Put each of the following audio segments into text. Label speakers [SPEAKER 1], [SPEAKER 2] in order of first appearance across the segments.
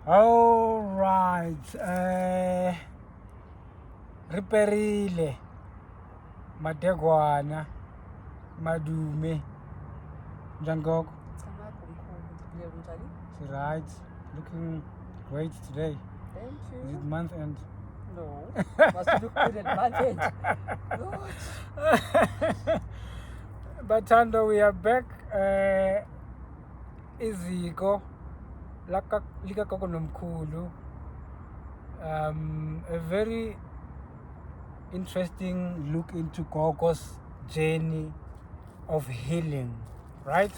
[SPEAKER 1] All right. Riperile. Madegwana. Madume. Jangogo. Right. Looking great today.
[SPEAKER 2] Thank you.
[SPEAKER 1] Is it month end?
[SPEAKER 2] No. Must look good at month end.
[SPEAKER 1] Batando, we are back. Iziko. Lika koko nomkhulu. A very interesting look into Gogo's journey of healing, right?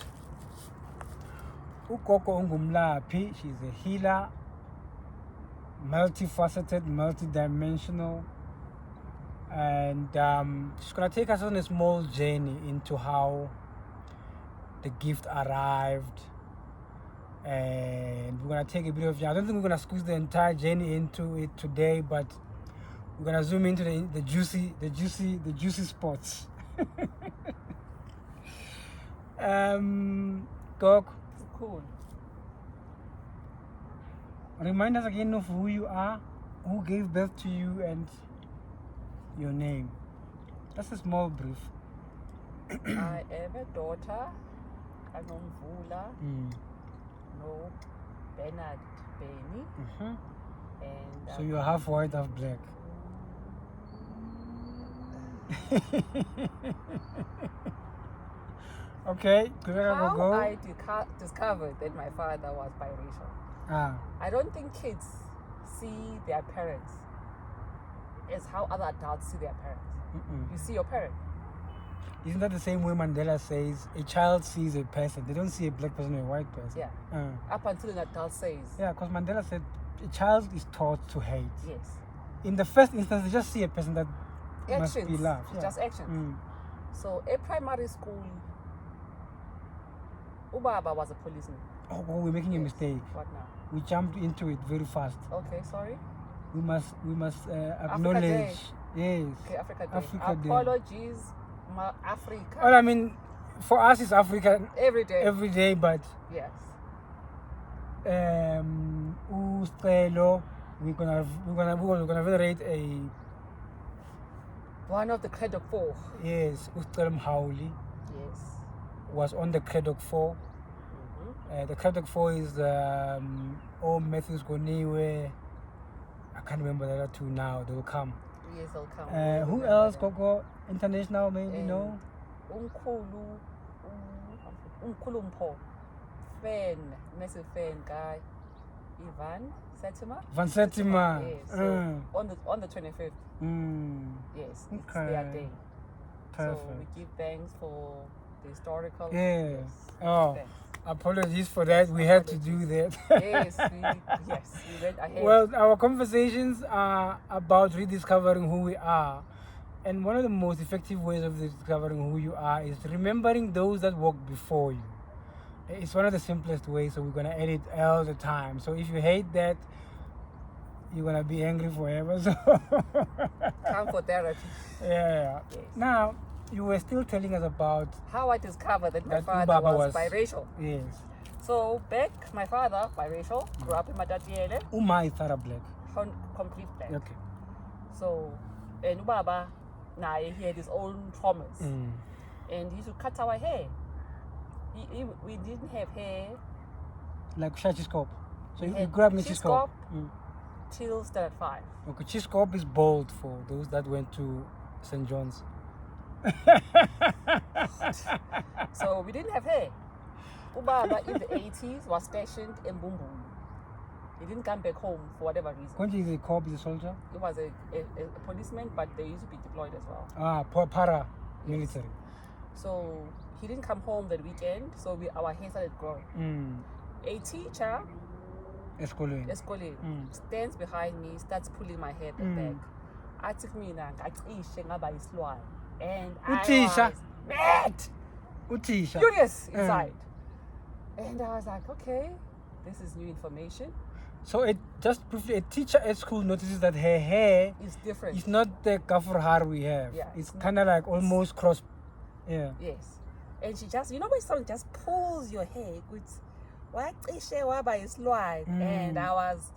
[SPEAKER 1] uGogo ungumlaphi, she's a healer, multifaceted, multidimensional, and she's gonna take us on a small journey into how the gift arrived, and we're gonna take a bit of. I don't think we're gonna squeeze the entire journey into it today, but we're gonna zoom into the juicy spots. Gog.
[SPEAKER 2] Cool.
[SPEAKER 1] Remind us again of who you are, who gave birth to you, and your name. That's a small brief.
[SPEAKER 2] I am a daughter. Anomvula. No. Bernard Benny. And
[SPEAKER 1] so you're half white, half black. Okay,
[SPEAKER 2] how I discovered that my father was biracial. I don't think kids see their parents as how other adults see their parents. You see your parent.
[SPEAKER 1] Isn't that the same way Mandela says a child sees a person? They don't see a black person or a white person.
[SPEAKER 2] Yeah. Up until an adult says.
[SPEAKER 1] Yeah, because Mandela said a child is taught to hate.
[SPEAKER 2] Yes.
[SPEAKER 1] In the first instance, they just see a person that
[SPEAKER 2] actions,
[SPEAKER 1] must be loved. Yeah.
[SPEAKER 2] Just actions. So at primary school, Ubaba was a policeman.
[SPEAKER 1] Oh, we're making a mistake.
[SPEAKER 2] What now?
[SPEAKER 1] We jumped into it very fast.
[SPEAKER 2] Okay, sorry.
[SPEAKER 1] We must acknowledge. Yes.
[SPEAKER 2] Okay, Africa Day.
[SPEAKER 1] Apologies,
[SPEAKER 2] Africa.
[SPEAKER 1] Well, I mean, for us it's Africa
[SPEAKER 2] every day.
[SPEAKER 1] Every day, but
[SPEAKER 2] yes.
[SPEAKER 1] Ustrelo, we're gonna venerate
[SPEAKER 2] one of the Credok 4.
[SPEAKER 1] Yes, Ustrelo Mhauli.
[SPEAKER 2] Yes.
[SPEAKER 1] Was on the Credok 4. The Credok 4 is Matthews Goniwe. I can't remember the other two now. They will come.
[SPEAKER 2] Yes, they'll come.
[SPEAKER 1] Who else? Gogo International, maybe? No.
[SPEAKER 2] Umkhulu Mpho. Fan, massive fan guy. Ivan Setima.
[SPEAKER 1] Van Setima.
[SPEAKER 2] Yes. So on the 25th. Yes. It's their day.
[SPEAKER 1] Perfect.
[SPEAKER 2] So we give thanks for the historical.
[SPEAKER 1] Yes. Oh, thanks. Apologies for that. We had to do that.
[SPEAKER 2] Yes, we went ahead.
[SPEAKER 1] Well, our conversations are about rediscovering who we are. And one of the most effective ways of discovering who you are is remembering those that walked before you. It's one of the simplest ways, so we're going to edit all the time. So if you hate that, you're going to be angry forever. So
[SPEAKER 2] come for therapy.
[SPEAKER 1] Yeah. Yes. Now, you were still telling us about
[SPEAKER 2] how I discovered that my father was biracial.
[SPEAKER 1] Yes.
[SPEAKER 2] So back, my father, biracial, grew up in Matatiele.
[SPEAKER 1] Uma is black.
[SPEAKER 2] Complete black.
[SPEAKER 1] Okay.
[SPEAKER 2] So, and Ubaba, he had his own traumas. And he used to cut our hair. We didn't have hair.
[SPEAKER 1] Like Chiscop. So you grew up in Chiscop?
[SPEAKER 2] Till standard 5.
[SPEAKER 1] Okay, Chiscop is bold for those that went to St. John's.
[SPEAKER 2] So we didn't have hair. Ubaba in the 80s was stationed in Bumbu. He didn't come back home for whatever reason.
[SPEAKER 1] Konji is a cop, is a soldier?
[SPEAKER 2] He was a policeman, but they used to be deployed as well.
[SPEAKER 1] Para military.
[SPEAKER 2] Yes. So he didn't come home that weekend, so our hair started growing. A teacher Eskoleni stands behind me, starts pulling my hair back. I took me and I was mad, furious inside. And I was like, okay, this is new information.
[SPEAKER 1] So it just briefly, a teacher at school notices that her hair
[SPEAKER 2] is different.
[SPEAKER 1] It's not the gaffer hair we have.
[SPEAKER 2] Yeah.
[SPEAKER 1] It's kind of like almost cross. Yeah.
[SPEAKER 2] Yes. And she just, when someone just pulls your hair with and I was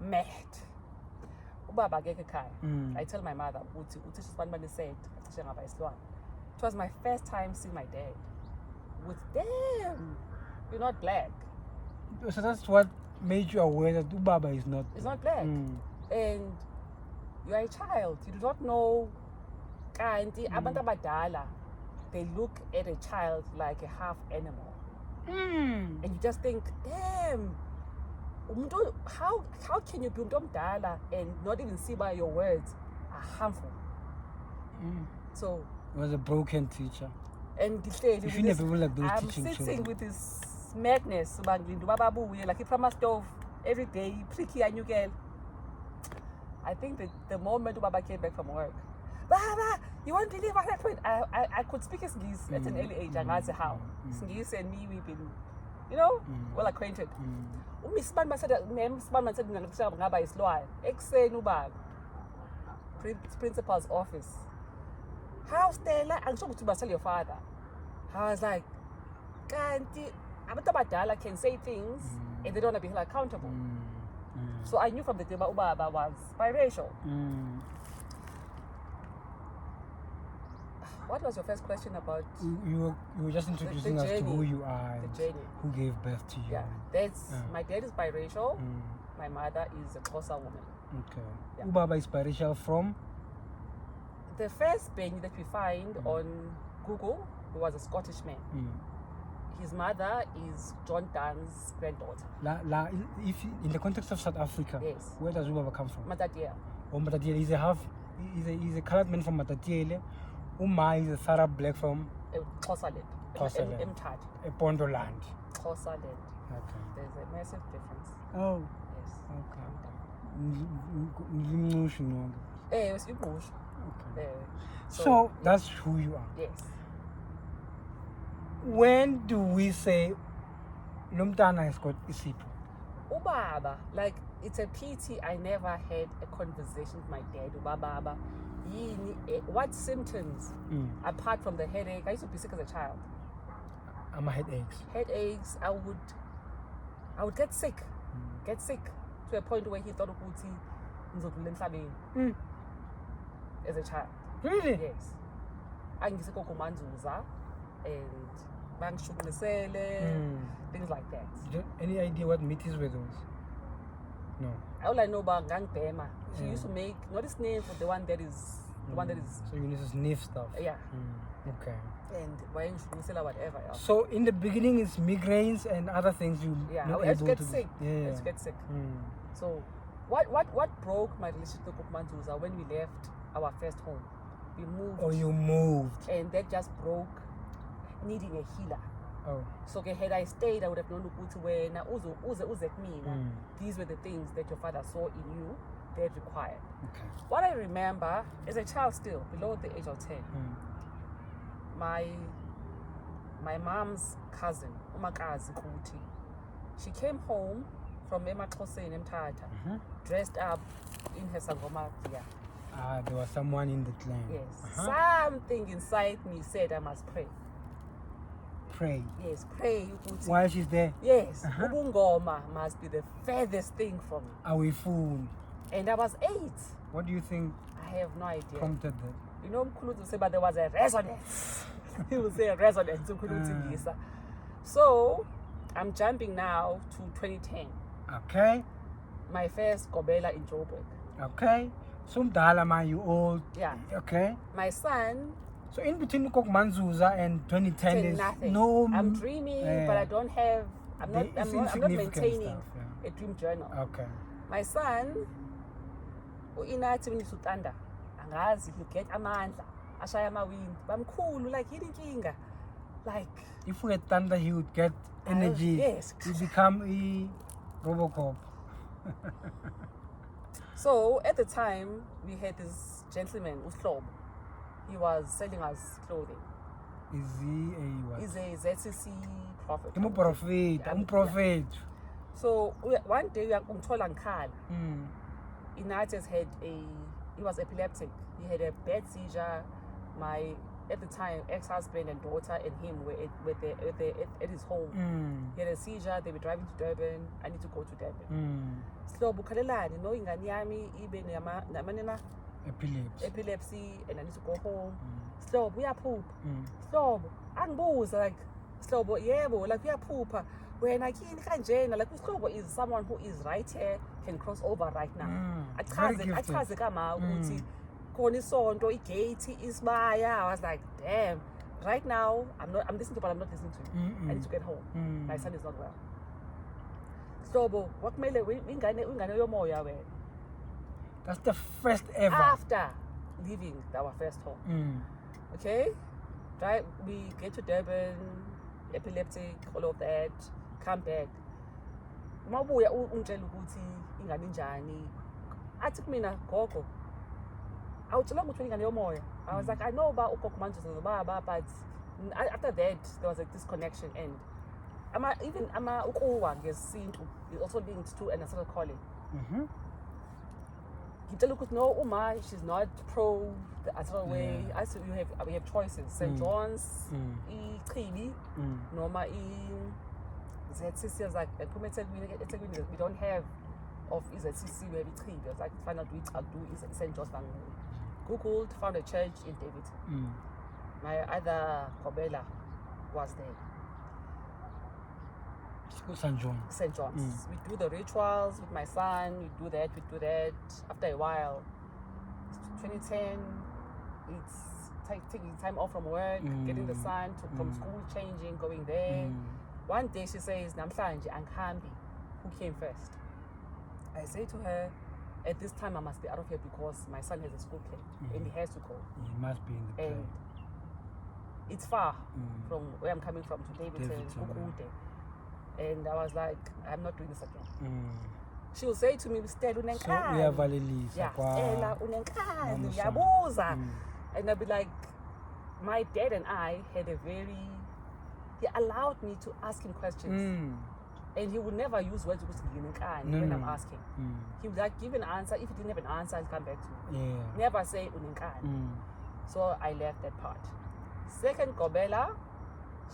[SPEAKER 2] mad. I tell my mother, it was my first time seeing my dad with them. You're not black.
[SPEAKER 1] So that's what made you aware that Ubaba is not.
[SPEAKER 2] It's not black. And you are a child. You do not know. They look at a child like a half animal. And you just think, damn, how can you be umdala and not even see by your words are harmful? So
[SPEAKER 1] it was a broken teacher.
[SPEAKER 2] And I'm sitting with this madness, like a from stove every day, pricky and you get. I think that the moment Baba came back from work, Baba, you won't believe what happened. I could speak Singisi at an early age, and I said how. Singisi and me, we've been, well acquainted. Principal's office. How Stella? I'm sure to tell your father. I was like, Abadala can say things and they don't want to be held accountable. So I knew from the day that Ubaba was biracial. What was your first question about?
[SPEAKER 1] You were just introducing us to who you are,
[SPEAKER 2] the journey.
[SPEAKER 1] Who gave birth to you.
[SPEAKER 2] Yeah, my dad is biracial. My mother is a Xhosa woman.
[SPEAKER 1] Okay. Yeah. Ubaba is biracial from?
[SPEAKER 2] The first baby that we find on Google, who was a Scottish man. His mother is John Dunn's granddaughter.
[SPEAKER 1] If in the context of South Africa,
[SPEAKER 2] yes.
[SPEAKER 1] Where does Ubaba come from?
[SPEAKER 2] Matatiele.
[SPEAKER 1] Oh, Matatiele. He's a colored man from Matatiele. Uma is a Sarah black from
[SPEAKER 2] Xhosaland.
[SPEAKER 1] A Pondoland.
[SPEAKER 2] Xhosaland.
[SPEAKER 1] Okay.
[SPEAKER 2] There's a massive difference.
[SPEAKER 1] Oh.
[SPEAKER 2] Yes.
[SPEAKER 1] Okay.
[SPEAKER 2] It was Ubizo.
[SPEAKER 1] Okay. So that's who you are.
[SPEAKER 2] Yes.
[SPEAKER 1] When do we say Lumtana has got isipho?
[SPEAKER 2] Ubaba, like it's a pity I never had a conversation with my dad. Ubaba, what symptoms apart from the headache? I used to be sick as a child. Headaches. I would get sick. To a point where he thought of as a child.
[SPEAKER 1] Really?
[SPEAKER 2] Yes. And things like that.
[SPEAKER 1] Any idea what meats were those? No.
[SPEAKER 2] All I know about Gang Bema, she used to make not his name for the one that is
[SPEAKER 1] So you need to sniff stuff.
[SPEAKER 2] Yeah.
[SPEAKER 1] Okay.
[SPEAKER 2] And when you sell whatever else.
[SPEAKER 1] So in the beginning it's migraines and other things you not
[SPEAKER 2] I used
[SPEAKER 1] able
[SPEAKER 2] to
[SPEAKER 1] to
[SPEAKER 2] get sick.
[SPEAKER 1] Yeah.
[SPEAKER 2] I used to get sick. So what broke my relationship with Manzuza when we left our first home? We moved.
[SPEAKER 1] Oh, you moved.
[SPEAKER 2] And that just broke needing a healer.
[SPEAKER 1] Oh.
[SPEAKER 2] So had I stayed, I would have known where these were the things that your father saw in you that required.
[SPEAKER 1] Okay.
[SPEAKER 2] What I remember as a child still, below the age of 10, my mom's cousin, Umakazi Kuti, she came home from Emaxhosa in Mthatha, dressed up in her sangoma gear.
[SPEAKER 1] There was someone in the clan.
[SPEAKER 2] Yes. Something inside me said I must pray.
[SPEAKER 1] Pray?
[SPEAKER 2] Yes, pray.
[SPEAKER 1] While she's there?
[SPEAKER 2] Yes. Ubungoma must be the furthest thing from me.
[SPEAKER 1] Are we fooled?
[SPEAKER 2] And I was 8.
[SPEAKER 1] What do you think?
[SPEAKER 2] I have no idea.
[SPEAKER 1] Prompted that?
[SPEAKER 2] You know, Mkhulu will say, but there was a resonance. He will say a resonance. So, I'm jumping now to 2010.
[SPEAKER 1] Okay.
[SPEAKER 2] My first Gobela in Joburg.
[SPEAKER 1] Okay. So Mdalama, you old.
[SPEAKER 2] Yeah.
[SPEAKER 1] Okay.
[SPEAKER 2] My son.
[SPEAKER 1] So in between Manzuza and 2010 is
[SPEAKER 2] nothing.
[SPEAKER 1] No.
[SPEAKER 2] I'm dreaming, but I don't have. I'm not maintaining a dream journal.
[SPEAKER 1] Okay.
[SPEAKER 2] My son, inathi unisutanda, angazi he get amandla, ashaya amawindi, bamkhulu like yinkinga, like.
[SPEAKER 1] If we had thunder, he would get energy.
[SPEAKER 2] Yes.
[SPEAKER 1] He become a Robocop.
[SPEAKER 2] So at the time, we had this gentleman, Uhlobo. He was selling us clothing.
[SPEAKER 1] Is he a what?
[SPEAKER 2] He's a ZCC prophet.
[SPEAKER 1] I'm a prophet.
[SPEAKER 2] So one day, Ignatius he was epileptic. He had a bad seizure. My at the time, ex-husband and daughter and him were at his home. He had a seizure. They were driving to Durban. I need to go to Durban. So bukhalelani no ingane yami ibe namanina epilepsy and I need to go home. So uyaphupha. So angibuza like Slobo yebo like uyaphupha. When I kini kanjena like uSlobo is someone who is right here, can cross over right now. Achaze kama ukuthi khona isonto igate isibaya. I was like, damn, right now I'm listening to but I'm not listening to you. I need to get home. My son is not well. Slobo wakumele ingane yomoya wena.
[SPEAKER 1] That's the first ever.
[SPEAKER 2] After leaving our first home. Okay? Right, we get to Durban, epileptic, all of that, come back. Mabuya ungitshela ukuthi ingane injani. Athi kumina gogo. Awutshela ukuthi ingane yomoya. I was like, I know about ugogo manje zobaba, but after that there was a disconnection and even ukuwa ngesintu is also linked to an assault calling. No, Uma, she's not pro the assault way. I said we have choices. St. John's, Ichibi, Noma, ZCC. Like we don't have of ZCC where we Ichibi. I was like, find out which I'll do is St. John's. Googled, found a church in David. My other Kobela was there.
[SPEAKER 1] St. John's.
[SPEAKER 2] St. John's. We do the rituals with my son. We do that. After a while, 2010, it's taking time off from work, getting the son from school, changing, going there. One day she says, Namhlanje anghambi. Who came first? I say to her, at this time I must be out of here because my son has a school play and he has to go.
[SPEAKER 1] He must be in the play.
[SPEAKER 2] And it's far from where I'm coming from to Davidson, Ukude. And I was like, I'm not doing this again. She will say to me, Stella, unenkani. Yeah, Stella, unenkani, yabuza. And I'll be like, my dad and I had he allowed me to ask him questions. And he would never use words when I'm asking. He would like give an answer. If he didn't have an answer, I'll come back to me. Never say unenkani. So I left that part. Second, Kobela,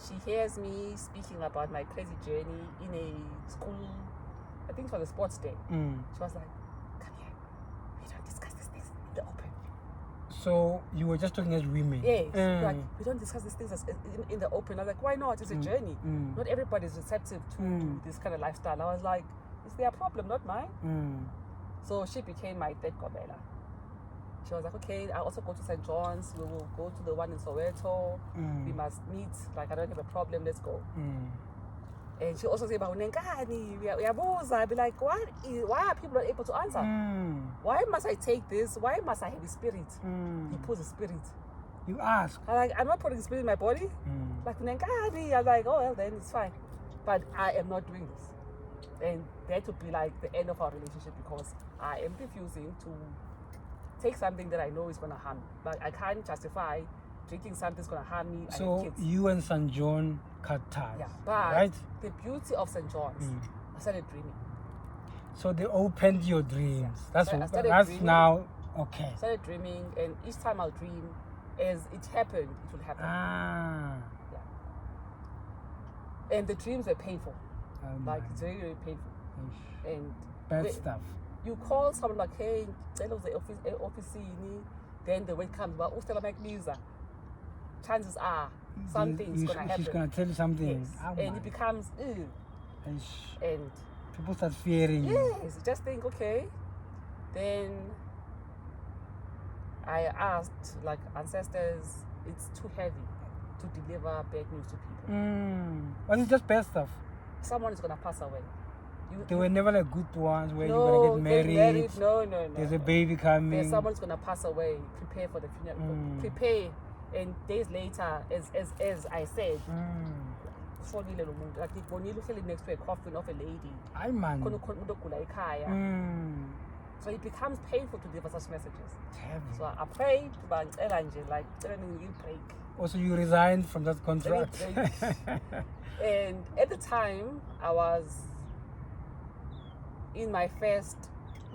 [SPEAKER 2] she hears me speaking about my crazy journey in a school, I think it was a sports day. She was like, come here, we don't discuss these things in the open.
[SPEAKER 1] So you were just talking as women?
[SPEAKER 2] Yes, like, we don't discuss these things in the open. I was like, why not? It's a journey. Not everybody is receptive to this kind of lifestyle. I was like, it's their problem, not mine. So she became my third Kobela. She was like, okay, I also go to St. John's. We will go to the one in Soweto. We must meet. Like, I don't have a problem. Let's go. And she also said about unenkani. I'd be like, why are people not able to answer? Why must I take this? Why must I have a spirit? He puts a spirit.
[SPEAKER 1] You ask.
[SPEAKER 2] I'm not putting a spirit in my body. Like unenkani. I'm like, oh well, then it's fine. But I am not doing this. And that would be like the end of our relationship because I am refusing to take something that I know is going to harm me. But I can't justify drinking something that's going to harm me.
[SPEAKER 1] So you and St. John cut ties.
[SPEAKER 2] Yeah, but
[SPEAKER 1] right?
[SPEAKER 2] The beauty of St. John's, I started dreaming.
[SPEAKER 1] So they opened your dreams.
[SPEAKER 2] Yeah.
[SPEAKER 1] That's
[SPEAKER 2] dreaming,
[SPEAKER 1] now okay.
[SPEAKER 2] I started dreaming, and each time I'll dream, as it happened, it will happen. Yeah. And the dreams were painful. Like it's very, very painful. And
[SPEAKER 1] bad stuff.
[SPEAKER 2] You call someone like, hey, tell us the office, then the word comes, but Ustala make music. Chances are something's going to happen.
[SPEAKER 1] She's going to tell you something.
[SPEAKER 2] Yes. And it becomes, and
[SPEAKER 1] people start fearing you.
[SPEAKER 2] Yes, just think, okay. Then I asked, like, ancestors, it's too heavy to deliver bad news to people.
[SPEAKER 1] But it's just bad stuff.
[SPEAKER 2] Someone is going to pass away.
[SPEAKER 1] They were never like good ones where you're going to get married.
[SPEAKER 2] No.
[SPEAKER 1] There's a baby coming.
[SPEAKER 2] There's someone's going to pass away. Prepare for the funeral. Prepare. And days later, as I said, like next to a coffin of a lady. So it becomes painful to deliver such messages. So I prayed, but like you break.
[SPEAKER 1] Also, you resigned from that contract.
[SPEAKER 2] And at the time, I was in my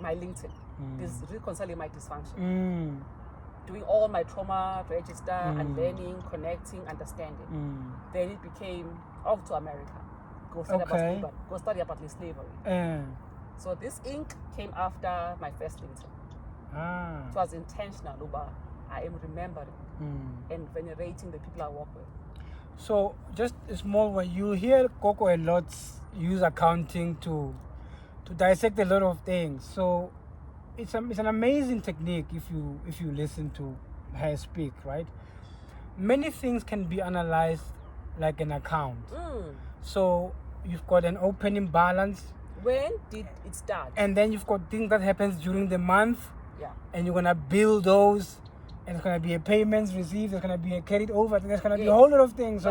[SPEAKER 2] LinkedIn, reconciling my dysfunction. doing all my trauma register and learning, connecting, understanding. Then it became off to America. Go study about slavery. So this ink came after my first intern. It was intentional, Luba. I am remembering and venerating the people I work with.
[SPEAKER 1] So just a small one, you hear Coco a lot use accounting to dissect a lot of things. So it's an amazing technique if you listen to her speak, right? Many things can be analyzed like an account. So you've got an opening balance.
[SPEAKER 2] When did it start?
[SPEAKER 1] And then you've got things that happens during the month.
[SPEAKER 2] Yeah.
[SPEAKER 1] And you're gonna bill those, and it's gonna be a payments received, there's gonna be a carried over, there's gonna be a whole lot of things.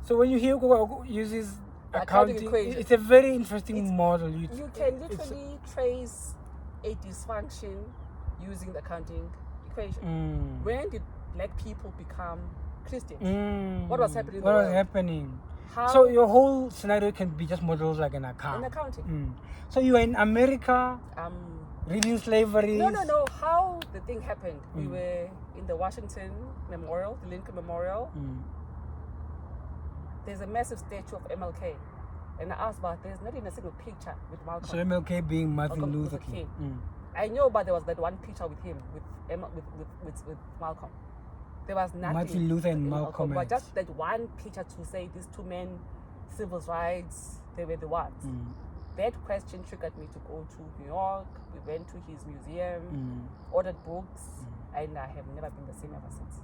[SPEAKER 1] So when you hear Coco uses accounting, it's a very interesting model.
[SPEAKER 2] You can literally trace a dysfunction using the accounting equation. When did black people become Christians? What was happening?
[SPEAKER 1] What was happening? So your whole scenario can be just modeled like an account.
[SPEAKER 2] An accounting.
[SPEAKER 1] So you were in America, reading slavery.
[SPEAKER 2] No. How the thing happened? We were in the Washington Memorial, the Lincoln Memorial. There's a massive statue of MLK. And I asked about there's not even a single picture with Malcolm.
[SPEAKER 1] So MLK being Martin Luther King.
[SPEAKER 2] I know, but there was that one picture with him, with Malcolm. There was nothing.
[SPEAKER 1] Martin Luther and Malcolm.
[SPEAKER 2] But just that one picture to say these two men, civil rights, they were the ones. That question triggered me to go to New York. We went to his museum, ordered books, and I have never been the same ever since.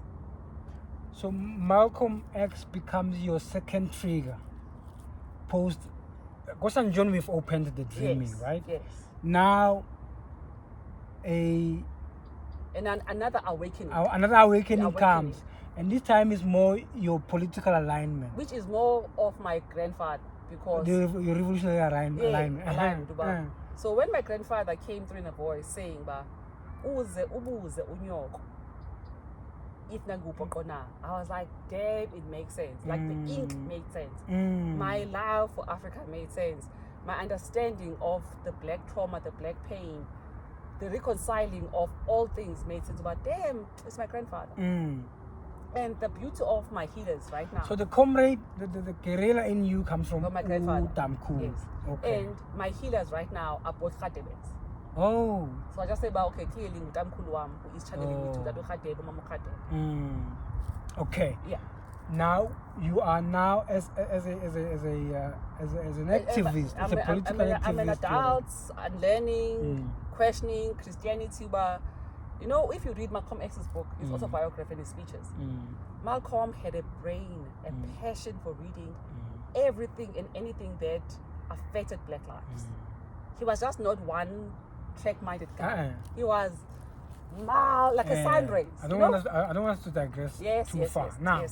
[SPEAKER 1] So Malcolm X becomes your second trigger. Post Ghost and John, we've opened the dreaming, right?
[SPEAKER 2] Yes.
[SPEAKER 1] Now
[SPEAKER 2] another awakening.
[SPEAKER 1] Another awakening comes. And this time is more your political alignment.
[SPEAKER 2] Which is more of my grandfather, because
[SPEAKER 1] your revolutionary alignment.
[SPEAKER 2] So when my grandfather came through in a voice saying, uze unyoko. I was like, damn, it makes sense. Like the ink made sense. My love for Africa made sense. My understanding of the black trauma, the black pain, the reconciling of all things made sense. But damn, it's my grandfather. And the beauty of my healers right now.
[SPEAKER 1] So the comrade, the guerrilla in you comes from
[SPEAKER 2] my grandfather.
[SPEAKER 1] Yes. Okay.
[SPEAKER 2] And my healers right now are both Khadebets.
[SPEAKER 1] Oh.
[SPEAKER 2] So I just say about clearly who is channeling me to that
[SPEAKER 1] Okay.
[SPEAKER 2] Yeah.
[SPEAKER 1] Now you are now as an activist, as a political activist.
[SPEAKER 2] I'm an adult and learning, questioning Christianity. But you know, if you read Malcolm X's book, his autobiography and his speeches, Malcolm had a brain, a passion for reading everything and anything that affected black lives. He was just not one track-minded guy. He was like a sun rays.
[SPEAKER 1] I don't want us to digress too far. Now,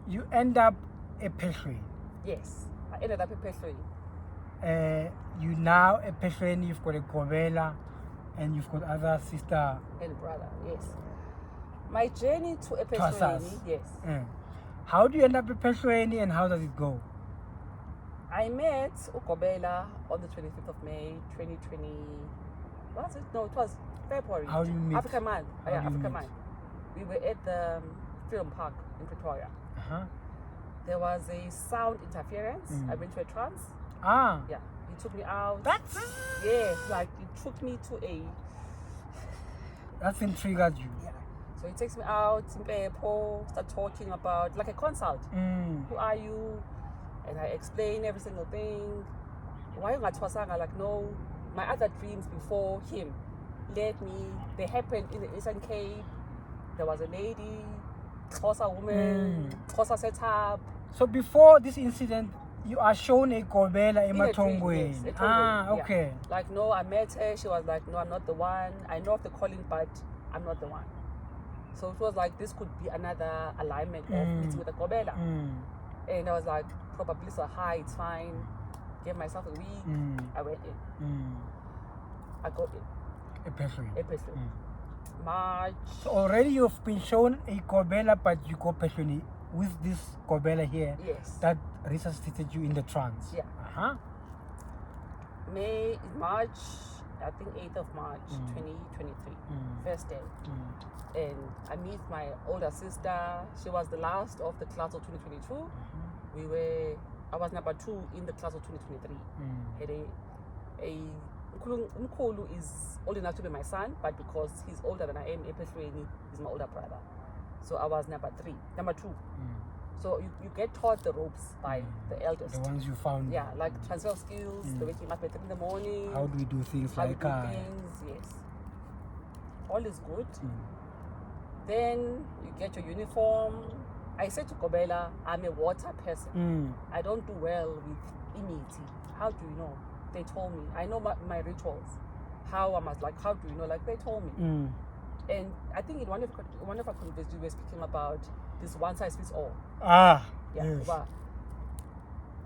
[SPEAKER 1] you end up a Peshwe.
[SPEAKER 2] Yes, I ended up a Peshwe.
[SPEAKER 1] You now a Peshwe, you've got a Kobela, and you've got other sister
[SPEAKER 2] and brother. Yes. My journey to a Peshwe, yes.
[SPEAKER 1] How do you end up a Peshwe, and how does it go?
[SPEAKER 2] I met uGogo on the 25th of May, 2020. Was it? No, it was February.
[SPEAKER 1] How do you meet?
[SPEAKER 2] African Man. African Man. We were at the Freedom Park in Pretoria. There was a sound interference. I went to a trance. Yeah. He took me out. Like it took me to a...
[SPEAKER 1] That's intrigued you.
[SPEAKER 2] Yeah. So he takes me out, start talking about, like a consult. Who are you? And I explain every single thing. Why not Twasanga? Like, no, my other dreams before him they happened in the Eastern Cape. There was a lady, Xhosa woman, Xhosa setup.
[SPEAKER 1] So before this incident, you are shown a Kobela in Matongwe.
[SPEAKER 2] Yes,
[SPEAKER 1] okay.
[SPEAKER 2] Yeah. Like, no, I met her. She was like, no, I'm not the one. I know of the calling, but I'm not the one. So it was like, this could be another alignment of meeting with a Kobela. And I was like, probably so high, it's fine. Gave myself a week. I went in. I got in.
[SPEAKER 1] A Peshwe.
[SPEAKER 2] March.
[SPEAKER 1] So already you've been shown a Kobela, but you go Peshwe with this Kobela here.
[SPEAKER 2] Yes.
[SPEAKER 1] That resuscitated you in the trance.
[SPEAKER 2] Yeah. March, I think 8th of March 2023, first day. And I meet my older sister. She was the last of the class of 2022. I was number 2 in the class of 2023. Umkhulu is old enough to be my son, but because he's older than I am, he's my older brother. So I was number 2. So you get taught the ropes by the eldest.
[SPEAKER 1] The ones you found.
[SPEAKER 2] Yeah, like transfer of skills, the waking up at 3 in the morning.
[SPEAKER 1] How do we do things
[SPEAKER 2] how we do things, yes. All is good. Then you get your uniform. I said to Kobela, I'm a water person. I don't do well with imiti. How do you know? They told me. I know my rituals. How do you know? Like, they told me. And I think in one of our conversations, we were speaking about this one size fits all.
[SPEAKER 1] Yeah.
[SPEAKER 2] Yes.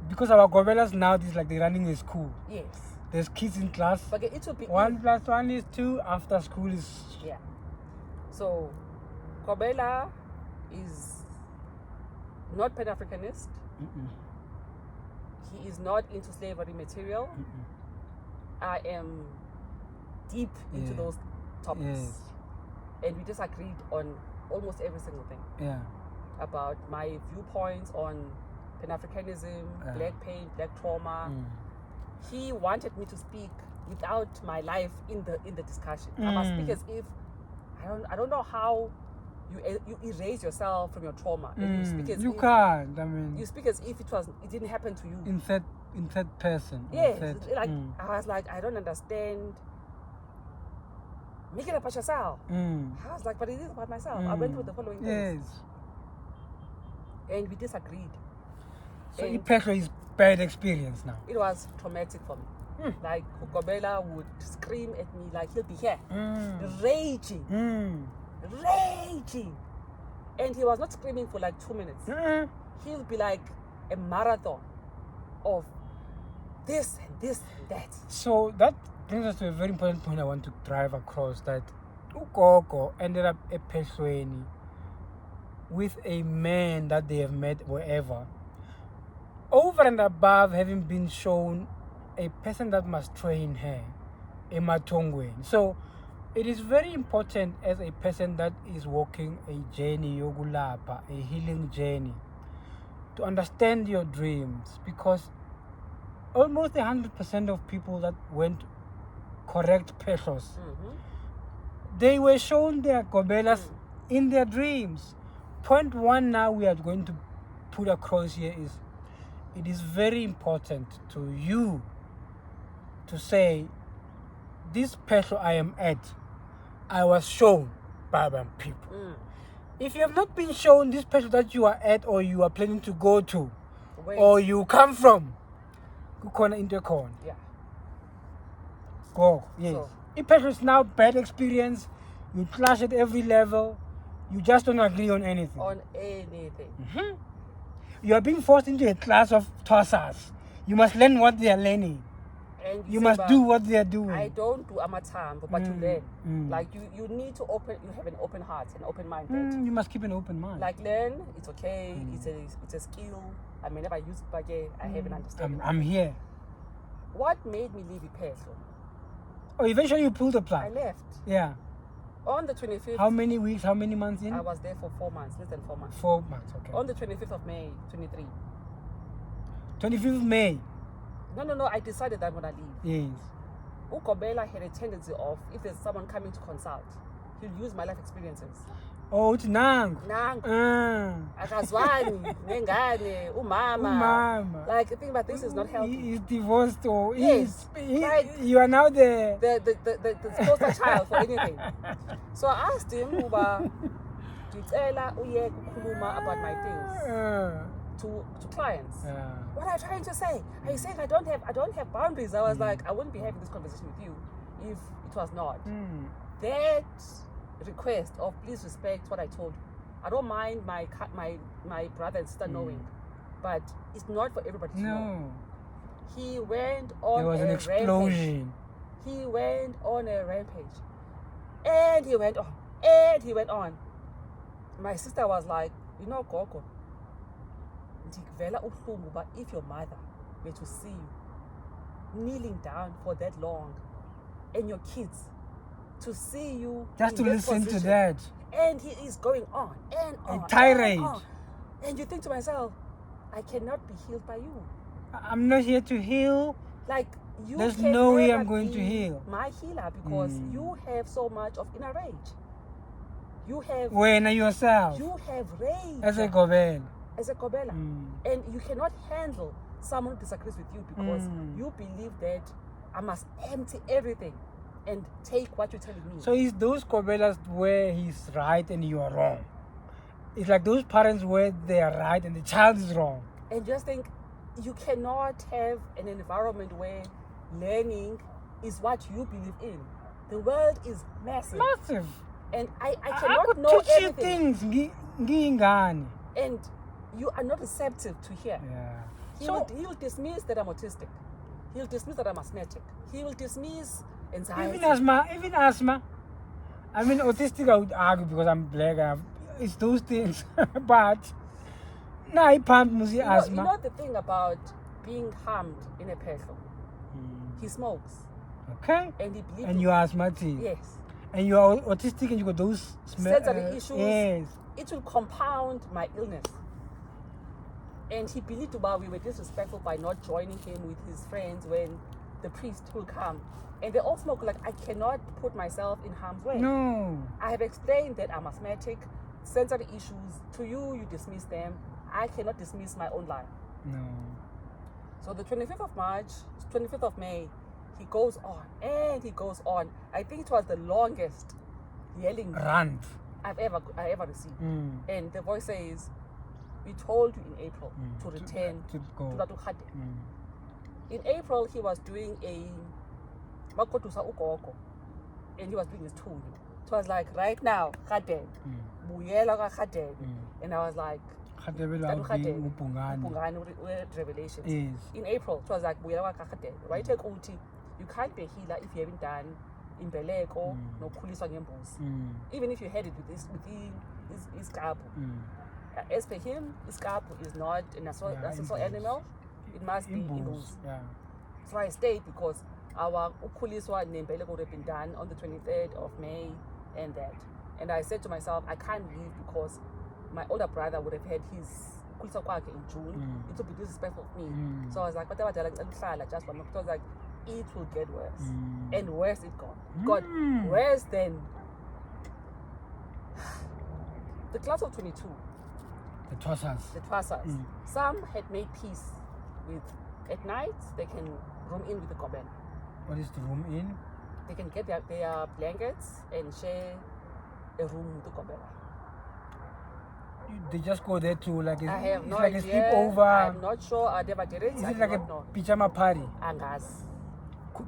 [SPEAKER 1] Because our gobelas now, they're running a school.
[SPEAKER 2] Yes.
[SPEAKER 1] There's kids in class.
[SPEAKER 2] But it will be
[SPEAKER 1] 1 + 1 is 2. After school is...
[SPEAKER 2] Yeah. So, Kobela is not Pan-Africanist. He is not into slavery material. I am deep into those topics. And we disagreed on almost every single thing.
[SPEAKER 1] Yeah.
[SPEAKER 2] About my viewpoints on Pan-Africanism, black pain, black trauma. He wanted me to speak without my life in the discussion. I must speak as if I don't know how you erase yourself from your trauma. And you speak as
[SPEAKER 1] you
[SPEAKER 2] if,
[SPEAKER 1] can't. I mean,
[SPEAKER 2] you speak as if it didn't happen to you.
[SPEAKER 1] In third person.
[SPEAKER 2] Yes. I was like, I don't understand. Make it about yourself. I was like, but it is about myself. I went with the following things.
[SPEAKER 1] Yes.
[SPEAKER 2] And we disagreed.
[SPEAKER 1] So Ipetro is bad experience now.
[SPEAKER 2] It was traumatic for me. Like, Kobela would scream at me like he'll be here. Raging. And he was not screaming for like 2 minutes. He'll be like a marathon of this and this and that.
[SPEAKER 1] So that brings us to a very important point I want to drive across, that uGogo ended up ephesweni with a man that they have met wherever, over and above having been shown a person that must train her, ematongweni. So it is very important as a person that is walking a journey, yogulapa, a healing journey, to understand your dreams, because almost 100% of people that went correct pesos, they were shown their gobelas in their dreams. Point 1 now we are going to put across here is, it is very important to you to say, this peso I am at, I was shown by people. If you have not been shown this peso that you are at, or you are planning to go to, or you come from,
[SPEAKER 2] Yeah.
[SPEAKER 1] Go, yes. So, if peso is now bad experience, you clash at every level, you just don't agree on anything. You are being forced into a class of tossers. You must learn what they are learning. And you must do what they are doing.
[SPEAKER 2] I don't do amatambo, but you learn. Like you need to have an open heart, an open mind.
[SPEAKER 1] You must keep an open mind.
[SPEAKER 2] Like, learn, it's okay, it's a skill. I may never use it, but I have an understanding.
[SPEAKER 1] I'm here.
[SPEAKER 2] What made me leave Ipetro?
[SPEAKER 1] Oh, eventually you pulled the plug.
[SPEAKER 2] I left.
[SPEAKER 1] Yeah.
[SPEAKER 2] On the 25th.
[SPEAKER 1] How many weeks, how many months in?
[SPEAKER 2] I was there for 4 months, less than 4 months.
[SPEAKER 1] 4 months, okay.
[SPEAKER 2] On the 25th of May, 23.
[SPEAKER 1] 25th of May?
[SPEAKER 2] No, I decided that I'm going to leave.
[SPEAKER 1] Yes.
[SPEAKER 2] uGogo had a tendency of, if there's someone coming to consult, he'll use my life experiences.
[SPEAKER 1] Oh, it's Nangu.
[SPEAKER 2] Akazwani, nengane, umama. Like, I think that this is not healthy.
[SPEAKER 1] He's divorced, or
[SPEAKER 2] yes.
[SPEAKER 1] You are now the
[SPEAKER 2] poster child for anything. So I asked him, Uba, ngicela uyeke ukukhuluma about my things to clients. What are you trying to say? Are you saying I don't have boundaries? I was like, I wouldn't be having this conversation with you if it was not. That request of please respect what I told you. I don't mind my brother and sister knowing, but it's not for everybody to know. He went on
[SPEAKER 1] there was an explosion.
[SPEAKER 2] Rampage. He went on a rampage. And he went on. And he went on. My sister was like, you know, Gogo, but if your mother were to see you kneeling down for that long and your kids to see you
[SPEAKER 1] just to listen
[SPEAKER 2] position.
[SPEAKER 1] to that.
[SPEAKER 2] And he is going on and on.
[SPEAKER 1] A tirade.
[SPEAKER 2] And you think to myself, I cannot be healed by you.
[SPEAKER 1] I'm not here to heal.
[SPEAKER 2] Like, you
[SPEAKER 1] there's
[SPEAKER 2] can
[SPEAKER 1] no way
[SPEAKER 2] never
[SPEAKER 1] I'm going
[SPEAKER 2] be
[SPEAKER 1] to heal.
[SPEAKER 2] my healer, because you have so much of inner rage. You have
[SPEAKER 1] when yourself.
[SPEAKER 2] You have rage.
[SPEAKER 1] As a gobela.
[SPEAKER 2] And you cannot handle someone who disagrees with you, because you believe that I must empty everything and take what you're telling me.
[SPEAKER 1] So it's those gobelas where he's right and you are wrong. It's like those parents where they are right and the child is wrong.
[SPEAKER 2] And just think, you cannot have an environment where learning is what you believe in. The world is massive.
[SPEAKER 1] Massive.
[SPEAKER 2] And I cannot know everything.
[SPEAKER 1] Things.
[SPEAKER 2] And you are not receptive to hear.
[SPEAKER 1] Yeah.
[SPEAKER 2] He will dismiss that I'm autistic. He'll dismiss that I'm asthmatic. He will dismiss anxiety.
[SPEAKER 1] Even asthma. I mean, autistic, I would argue because I'm black. It's those things. But now I pump music asthma.
[SPEAKER 2] You know the thing about being harmed in a petrol? He smokes.
[SPEAKER 1] Okay.
[SPEAKER 2] And he believes.
[SPEAKER 1] And you are asthmatic.
[SPEAKER 2] Yes.
[SPEAKER 1] And you are autistic and you got those
[SPEAKER 2] sensory issues.
[SPEAKER 1] Yes.
[SPEAKER 2] It will compound my illness. And he believed we were disrespectful by not joining him with his friends when the priest will come. And they all smoke. Like, I cannot put myself in harm's way.
[SPEAKER 1] No.
[SPEAKER 2] I have explained that I'm asthmatic, sensory issues. To you, you dismiss them. I cannot dismiss my own life.
[SPEAKER 1] No.
[SPEAKER 2] So the 25th of May, he goes on and he goes on. I think it was the longest yelling
[SPEAKER 1] rant
[SPEAKER 2] I ever received. And the voice says, we told you in April to return to Khade. In April, he was doing a uGogo, and he was doing his tune. It was like, right now, Khade, buyela Khade. And I was like, Revelations. In April, it was like, buyela Khade. Right? You can't be a healer if you haven't done imbeleko no khuliswa ngembuzi. Even if you had it within his kapu. As per him, iskapu is not an social animal. It must be imbuzi. So I stayed because our ukhuliswa nembeleko would have been done on the 23rd of May and that. And I said to myself, I can't leave because my older brother would have had his ukhuliswa kwakhe in June. It would be disrespectful of me. So I was like, whatever, just one. I was like, it will get worse. And worse it got. Got worse than the class of 22.
[SPEAKER 1] The Twassas.
[SPEAKER 2] Some had made peace with, at night, they can room in with the gobela.
[SPEAKER 1] What is the room in?
[SPEAKER 2] They can get their blankets and share a room with the gobela.
[SPEAKER 1] They just go there to like
[SPEAKER 2] I have no
[SPEAKER 1] like
[SPEAKER 2] idea.
[SPEAKER 1] a sleepover.
[SPEAKER 2] I'm not sure. I never did it.
[SPEAKER 1] Is it like a pyjama party?
[SPEAKER 2] Angas.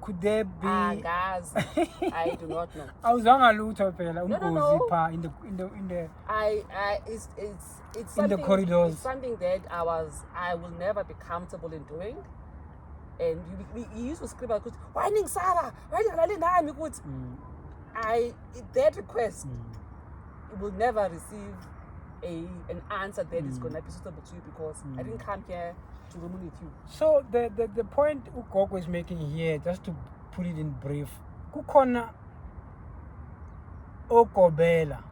[SPEAKER 1] Could there be?
[SPEAKER 2] Angas. I do not know.
[SPEAKER 1] I was on a looter
[SPEAKER 2] No.
[SPEAKER 1] in the.
[SPEAKER 2] It's
[SPEAKER 1] in the corridors.
[SPEAKER 2] It's something that I will never be comfortable in doing. And we used to scream out, "Why didn't Sarah? Why didn't that request will never receive an answer that is going to be suitable to you, because I didn't come here to room with you."
[SPEAKER 1] So the point uGogo is making here, just to put it in brief, kukhona ogobela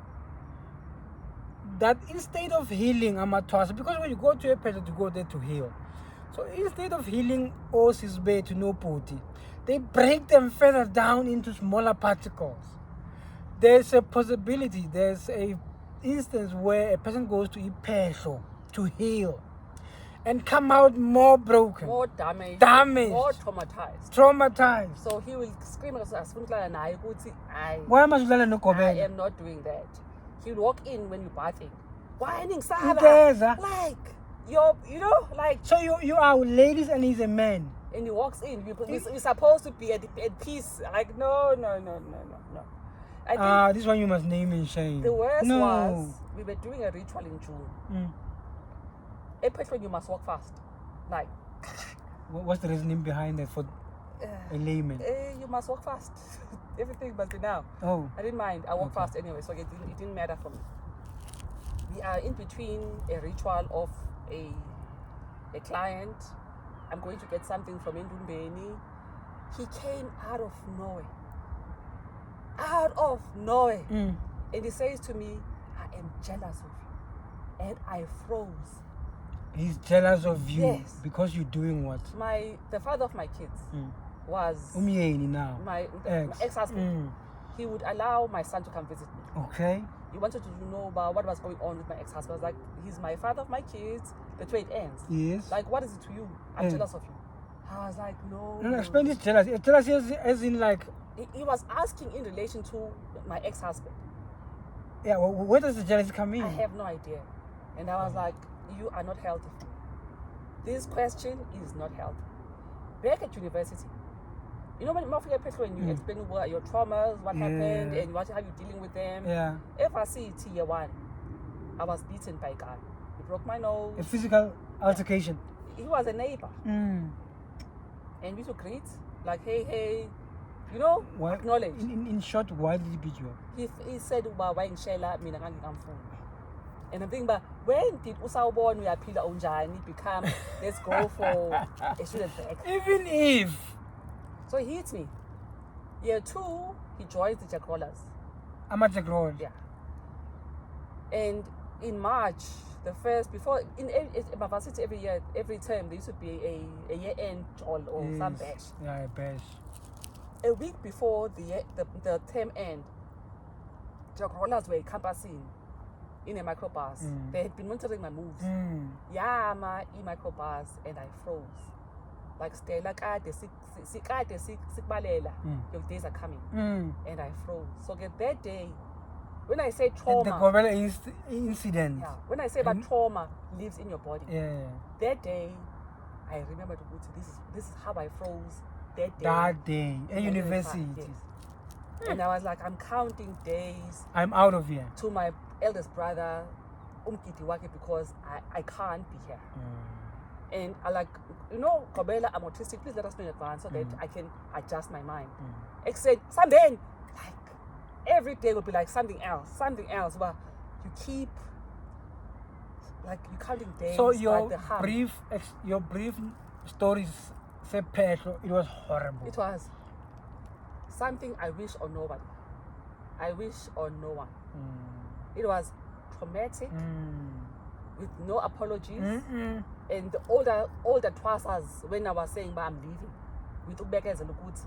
[SPEAKER 1] that instead of healing amathwasa, because when you go to a person to go there to heal, so instead of healing all sisbe to no poti, they break them further down into smaller particles. There's a possibility, there's a instance where a person goes to Ubizo to heal and come out more broken,
[SPEAKER 2] more damaged, more
[SPEAKER 1] traumatized.
[SPEAKER 2] So he will scream as
[SPEAKER 1] why am I
[SPEAKER 2] am not doing that. He'll walk in when you're bathing. Why like
[SPEAKER 1] so you are ladies and he's a man.
[SPEAKER 2] And he walks in. We're supposed to be at peace. Like, no. I think
[SPEAKER 1] this one you must name and shame.
[SPEAKER 2] The worst was we were doing a ritual in June. A patron, you must walk fast. Like,
[SPEAKER 1] what's the reasoning behind that for a layman?
[SPEAKER 2] You must walk fast. Everything must be now.
[SPEAKER 1] Oh,
[SPEAKER 2] I didn't mind. I walked fast anyway, so it didn't matter for me. We are in between a ritual of a client. I'm going to get something from Ndumbeni. He came out of nowhere. out of nowhere. And he says to me, I am jealous of you. And I froze.
[SPEAKER 1] He's jealous of you?
[SPEAKER 2] Yes.
[SPEAKER 1] Because you're doing what?
[SPEAKER 2] The father of my kids was
[SPEAKER 1] now.
[SPEAKER 2] My ex-husband. He would allow my son to come visit me.
[SPEAKER 1] Okay.
[SPEAKER 2] He wanted to know about what was going on with my ex-husband. I was like, he's my father of my kids. The trade ends.
[SPEAKER 1] Yes.
[SPEAKER 2] Like, what is it to you? I'm jealous of you. I was like, no.
[SPEAKER 1] No, explain this jealousy. Jealousy as in like...
[SPEAKER 2] He was asking in relation to my ex-husband.
[SPEAKER 1] Yeah, well, where does the jealousy come in?
[SPEAKER 2] I have no idea. And I was like, you are not healthy. This question is not healthy. Back at university, you know when you explain what your traumas, what happened, and how you're dealing with them.
[SPEAKER 1] Yeah.
[SPEAKER 2] If I see it year 1, I was beaten by a guy. He broke my nose.
[SPEAKER 1] A physical altercation.
[SPEAKER 2] He was a neighbor. And we used to greet, like, hey, you know, acknowledge.
[SPEAKER 1] In short, why did he beat you up?
[SPEAKER 2] He said, why in Shela, mina ngangingam. And I'm thinking, but when did Usawubon uyaphila unjani become, let's go for a student back?
[SPEAKER 1] Even if.
[SPEAKER 2] So he hits me. Year 2, he joins the Jack Rollers.
[SPEAKER 1] I'm at Jack Roll.
[SPEAKER 2] Yeah. And in March, the first, before, in my varsity every term, there used to be a year-end or some bash.
[SPEAKER 1] Yeah, a bash.
[SPEAKER 2] A week before the term end, Jack Rollers were campusing in a microbus. They had been monitoring my moves. Yeah, in microbus, and I froze. Like, Stella, your days are coming. And I froze. So that day, when I say trauma,
[SPEAKER 1] the Gobela incident.
[SPEAKER 2] Yeah, when I say that trauma lives in your body.
[SPEAKER 1] Yeah.
[SPEAKER 2] That day, I remember this is how I froze.
[SPEAKER 1] That day at university.
[SPEAKER 2] Yes. And I was like, I'm counting days.
[SPEAKER 1] I'm out of here.
[SPEAKER 2] To my eldest brother, Umkitiwake, because I can't be here. And I like, you know, Gobela, I'm autistic. Please let us know in advance so that I can adjust my mind. Except something like every day will be like something else. But you keep like you counting days.
[SPEAKER 1] So your brief stories say Petro, it was horrible.
[SPEAKER 2] It was something I wish on nobody. I wish on no one. It was traumatic with no apologies. And the older twasas, when I was saying, but I'm leaving, with uBoNgaka as a good.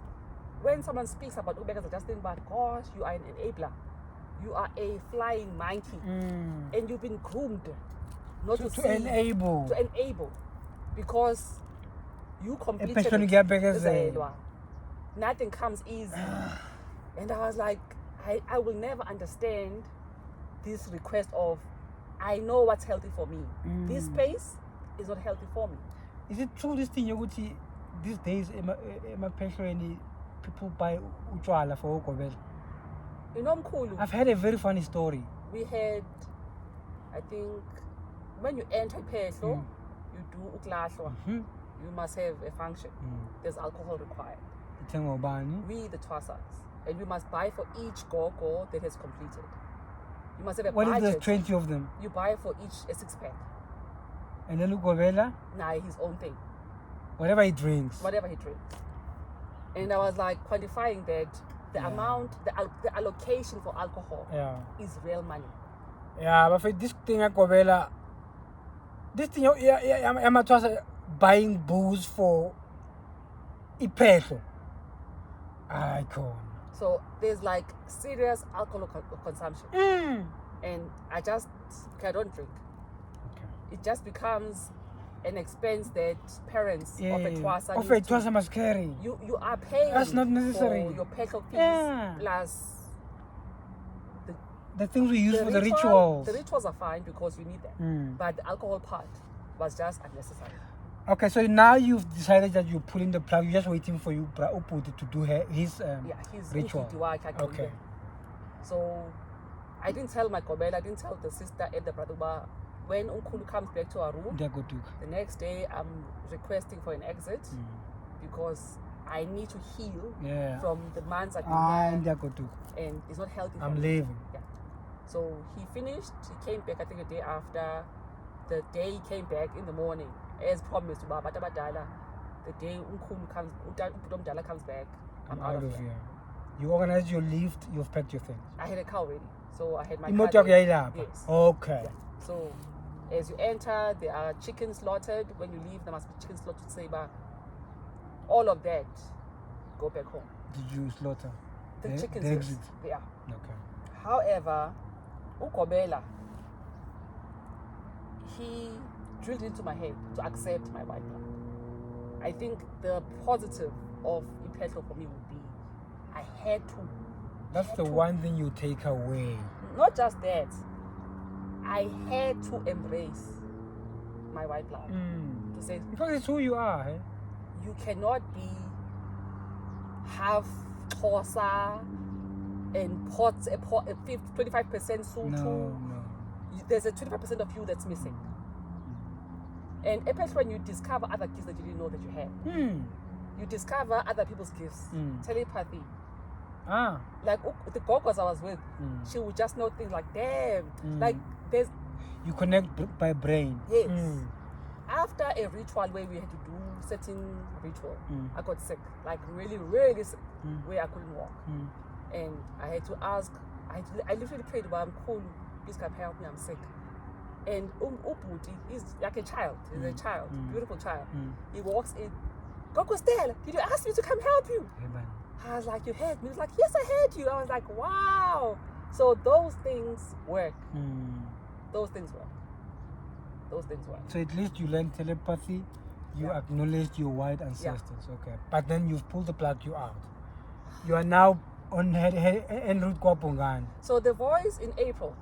[SPEAKER 2] When someone speaks about uBoNgaka, I just think, but gosh, you are an enabler. You are a flying monkey. And you've been groomed not to enable. Because you completed nothing comes easy. And I was like, I will never understand this request of, I know what's healthy for me. This space is not healthy for me.
[SPEAKER 1] Is it true this thing these days people buy utshwala for uGogo?
[SPEAKER 2] You know, Mkhulu,
[SPEAKER 1] I've heard a very funny story.
[SPEAKER 2] We had, I think, when you enter Petro, you do uklahlwa. You must have a function. There's alcohol required. We the twasas. And we must buy for each gogo that has completed. You must have a budget.
[SPEAKER 1] What if there's 20 of them?
[SPEAKER 2] You buy for each a 6-pack.
[SPEAKER 1] And then uGogo?
[SPEAKER 2] Nah, his own thing.
[SPEAKER 1] Whatever he drinks.
[SPEAKER 2] And I was like quantifying that the amount, the allocation for alcohol is real money.
[SPEAKER 1] Yeah, but for this thing at Gobela, this thing, I'm buying booze for Ipeso. I can't.
[SPEAKER 2] So there's like serious alcohol consumption. And I don't drink. Okay. It just becomes an expense that parents of a twasa
[SPEAKER 1] must carry.
[SPEAKER 2] You are paying.
[SPEAKER 1] That's not necessary.
[SPEAKER 2] For your petrol fees plus
[SPEAKER 1] the things we use for the rituals.
[SPEAKER 2] The rituals are fine because you need them. But the alcohol part was just unnecessary.
[SPEAKER 1] Okay, so now you've decided that you're pulling the plug. You're just waiting for Uputi to do his ritual. Okay.
[SPEAKER 2] So I didn't tell my Gobela, I didn't tell the sister and the brother. When Unkulu comes back to our room, the next day I'm requesting for an exit because I need to heal from the months I've been there, and it's not healthy.
[SPEAKER 1] I'm leaving.
[SPEAKER 2] Yeah. So he finished. He came back. I think a day after. The day he came back in the morning, as promised, the day Unkulu comes back, I'm out of here.
[SPEAKER 1] You organized your lift, you've packed your things.
[SPEAKER 2] I had a car already. So I had my
[SPEAKER 1] car.
[SPEAKER 2] Yes.
[SPEAKER 1] Okay.
[SPEAKER 2] Yeah. So as you enter, there are chickens slaughtered. When you leave, there must be chickens slaughtered. Saber. All of that, go back home.
[SPEAKER 1] Did you slaughter?
[SPEAKER 2] The chickens,
[SPEAKER 1] the exit?
[SPEAKER 2] Yeah.
[SPEAKER 1] Okay.
[SPEAKER 2] However, uGogo, he drilled into my head to accept my white blood. I think the positive of Ipetlo for me would be I had to.
[SPEAKER 1] That's the one thing you take away.
[SPEAKER 2] Not just that. I had to embrace my white blood. To say,
[SPEAKER 1] because it's who you are. Eh?
[SPEAKER 2] You cannot be half Xhosa and 25% Sotho.
[SPEAKER 1] No.
[SPEAKER 2] There's a 25% of you that's missing. And especially when you discover other gifts that you didn't know that you had. You discover other people's gifts. Telepathy. Like the Gogos I was with, she would just know things like, damn, like there's...
[SPEAKER 1] You connect by brain.
[SPEAKER 2] Yes. After a ritual where we had to do certain ritual, I got sick, like really, really sick, where I couldn't walk. And I had to ask, I literally prayed, I'm cool, please come help me, I'm sick. And Ubuti is like a child, he's a child, beautiful child. He walks in, Gogo Stella, did you ask me to come help you?
[SPEAKER 1] Amen.
[SPEAKER 2] I was like, you heard me? He was like, yes, I heard you. I was like, wow. So those things work. Those things work. Those things work.
[SPEAKER 1] So at least you learned telepathy, you acknowledged your white ancestors, okay. But then you've pulled the plug, you out. You are now on en route kwa BoNgaka.
[SPEAKER 2] So the voice in April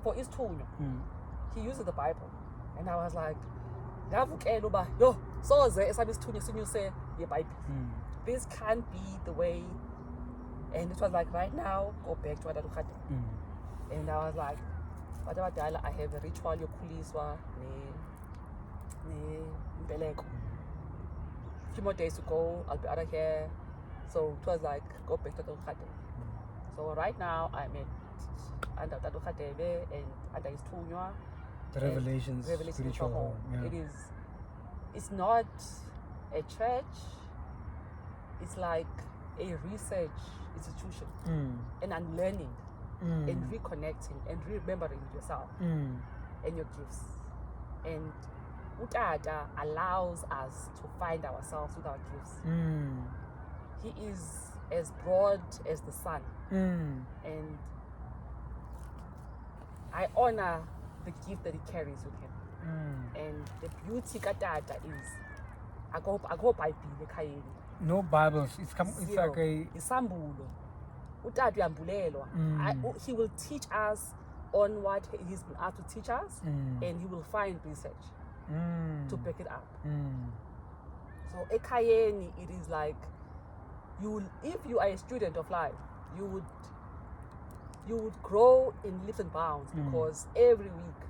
[SPEAKER 2] for Isithunywa, he uses the Bible. And I was like, yo, soze esami isithunywa sinyuse yeBhayibheli. This can't be the way. And it was like, right now, go back to Wadadukate. And I was like, I have a ritual yokuliswa ne mbeleko. A few more days to go, I'll be out of here. So it was like, go back to Wadadukate. So right now, I'm under Wadadukate and under Isithunywa.
[SPEAKER 1] The Revelations spiritual home. Yeah.
[SPEAKER 2] It's not a church. It's like a research institution, and unlearning, and reconnecting, and remembering yourself and your gifts. And Utata allows us to find ourselves with our gifts. He is as broad as the sun, and I honor the gift that he carries with him. And the beauty Katata is I go Bible ekhayeni.
[SPEAKER 1] No Bibles. It's like a
[SPEAKER 2] Isambulo. Utata uyambulelwa. He will teach us on what he's been asked to teach us, and he will find research to back it up. So ekhayeni, it is like if you are a student of life, you would grow in leaps and bounds, because every week